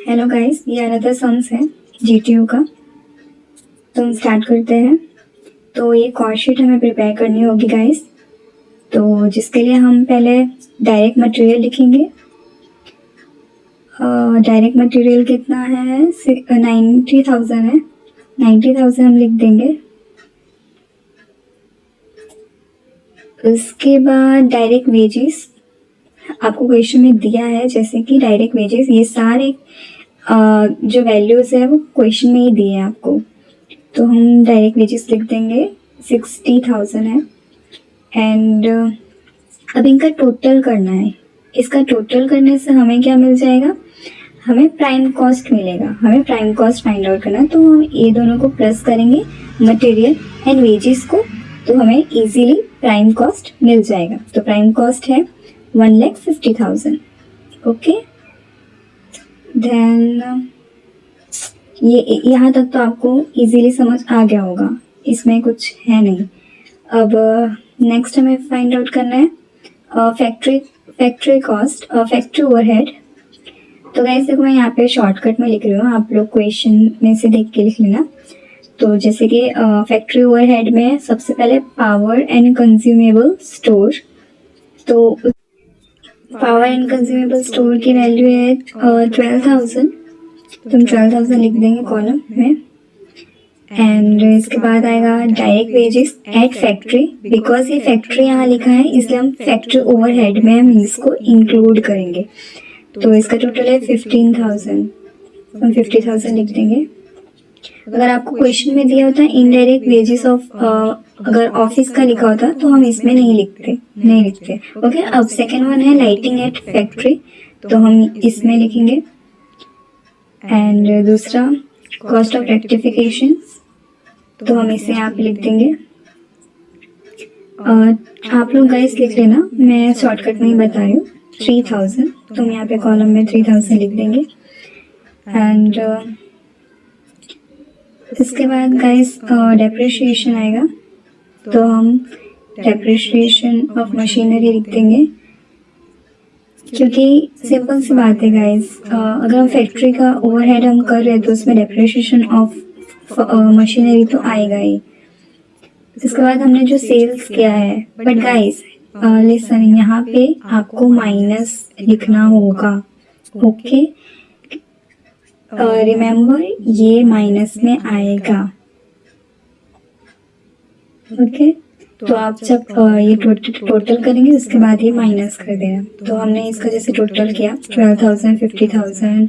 Hello guys, ये another sums है GTU का। तो हम स्टार्ट करते हैं। तो ये कॉस्ट शीट हमें प्रिपेयर करनी होगी गाइस। तो जिसके लिए हम पहले डायरेक्ट मटेरियल लिखेंगे। डायरेक्ट मटेरियल कितना है? 90,000 है। 90,000 हम लिख देंगे। उसके बाद डायरेक्ट वेजेस आपको क्वेश्चन में दिया है, जैसे कि डायरेक्ट वेजेस, ये सारे जो वैल्यूज है वो क्वेश्चन में ही दिए हैं आपको। तो हम डायरेक्ट वेजेस लिख देंगे 60,000 है। एंड अब इनका टोटल करना है। इसका टोटल करने से हमें क्या मिल जाएगा? हमें प्राइम कॉस्ट मिलेगा। हमें प्राइम कॉस्ट फाइंड आउट करना है, तो हम ये दोनों को प्लस करेंगे, मटेरियल एंड वेजेस को, तो हमें इजीली प्राइम कॉस्ट मिल जाएगा। तो प्राइम कॉस्ट है 1,50,000। ओके, देन ये यहाँ तक तो आपको इजीली समझ आ गया होगा, इसमें कुछ है नहीं। अब नेक्स्ट हमें फाइंड आउट करना है फैक्ट्री कॉस्ट, फैक्ट्री ओवरहेड। तो गाइस देखो, मैं यहाँ पे शॉर्टकट में लिख रही हूँ, आप लोग क्वेश्चन में से देख के लिख लेना। तो जैसे कि फैक्ट्री ओवरहेड में सबसे पहले पावर एंड कंज्यूमेबल स्टोर। तो पावर एंड कंज्यूमेबल स्टोर की वैल्यू है 12,000। तो हम 12,000 लिख देंगे कॉलम में। एंड इसके बाद आएगा direct wages at factory. Because ये फैक्ट्री यहाँ लिखा है, इसलिए हम फैक्ट्री ओवरहेड में हम इसको इंक्लूड करेंगे। तो इसका टोटल है 15,000। हम 50,000 लिख देंगे। अगर आपको क्वेश्चन में दिया होता है इनडायरेक्ट वेजेस ऑफ, अगर ऑफिस का लिखा होता तो हम इसमें नहीं लिखते। ओके, अब सेकेंड वन है लाइटिंग एट फैक्ट्री, तो हम इसमें लिखेंगे। एंड दूसरा कॉस्ट ऑफ रेक्टिफिकेशन, तो हम इसे यहाँ पे लिख देंगे। आप लोग गाइस लिख लेना, मैं शॉर्टकट में ही बता रही हूँ। 3,000, तो हम यहाँ पे कॉलम में 3,000 लिख देंगे। एंड इसके बाद गाइस डेप्रिसिएशन आएगा, तो हम डेप्रिसिएशन ऑफ मशीनरी लिख देंगे। क्योंकि सिंपल सी बात है गाइस, अगर हम फैक्ट्री का ओवरहेड हम कर रहे हैं तो उसमें डेप्रिसिएशन ऑफ मशीनरी तो आएगा ही। इसके बाद हमने जो सेल्स किया है, बट गाइस लिसन, यहाँ पे आपको माइनस लिखना होगा। ओके, रिमेम्बर ये माइनस में आएगा। ओके, तो आप जब ये टोटल करेंगे उसके बाद ये माइनस कर देना। तो हमने इसका जैसे टोटल किया 12,000, 50,000,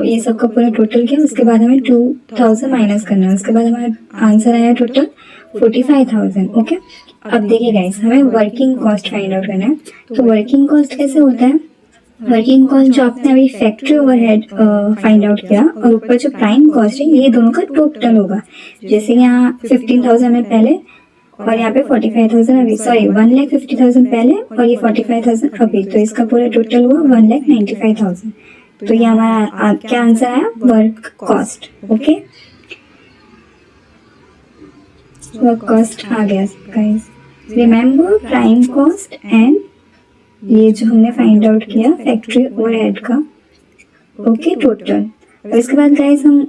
ये सबका पूरा टोटल किया। उसके बाद हमें 2,000 माइनस करना है। उसके बाद हमारा आंसर आया टोटल 45,000। ओके, अब देखिए गाइस, हमें वर्किंग कॉस्ट फाइंड आउट करना है। तो वर्किंग कॉस्ट कैसे होता है? वर्किंग कॉस्ट जो आपने अभी फैक्ट्री ओवरहेड फाइंड आउट किया और ऊपर जो प्राइम कॉस्ट है, ये दोनों का टोटल होगा। जैसे यहाँ 15,000 में पहले और यहाँ पे 45,000 अभी, सॉरी 1,50,000 पहले और ये 45,000 अभी, तो इसका पूरा टोटल हुआ 1,95,000। तो ये हमारा क्या आंसर आया? Work cost. Okay, work cost आ गया guys. Remember prime cost and ये जो हमने फाइंड आउट किया फैक्ट्री ओवरहेड का। Okay, total. और इसके बाद गाइस हम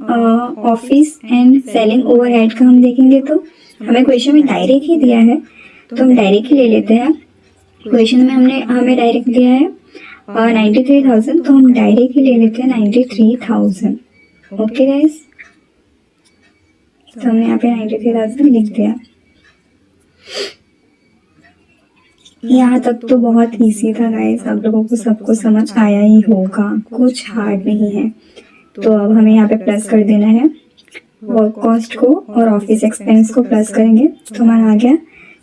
ऑफिस एंड सेलिंग ओवरहेड का हम देखेंगे। तो हमें क्वेश्चन में डायरेक्ट ही दिया है, तो हम डायरेक्ट ही ले लेते हैं। क्वेश्चन में हमें डायरेक्ट दिया है 93,000, तो हम डायरेक्ट ही ले लेते हैं 93,000। ओके गाइस, तो हमने यहाँ पे 93,000 लिख दिया। यहाँ तक तो बहुत इजी था गाइस, आप लोगों को सबको समझ आया ही होगा, कुछ हार्ड नहीं है। तो अब हमें यहाँ पे प्लस कर देना है वर्क कॉस्ट को और ऑफिस एक्सपेंस को प्लस करेंगे, तो हमारा आ गया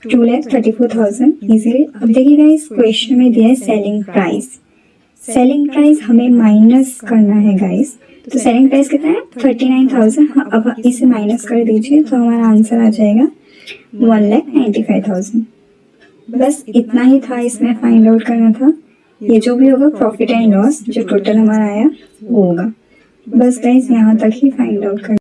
2,34,000 इजीली। अब देखिए गाइस, क्वेश्चन में दिया है सेलिंग प्राइस। सेलिंग प्राइस हमें माइनस करना है गाइस। तो सेलिंग प्राइस कितना है? 39,000। अब इसे माइनस कर दीजिए, तो हमारा आंसर आ जाएगा 1,95,000। बस इतना ही था, इसमें फाइंड आउट करना था। ये जो भी होगा प्रॉफिट एंड लॉस जो टोटल हमारा आया वो होगा। बस गाइस यहाँ तक ही फाइंड आउट करना।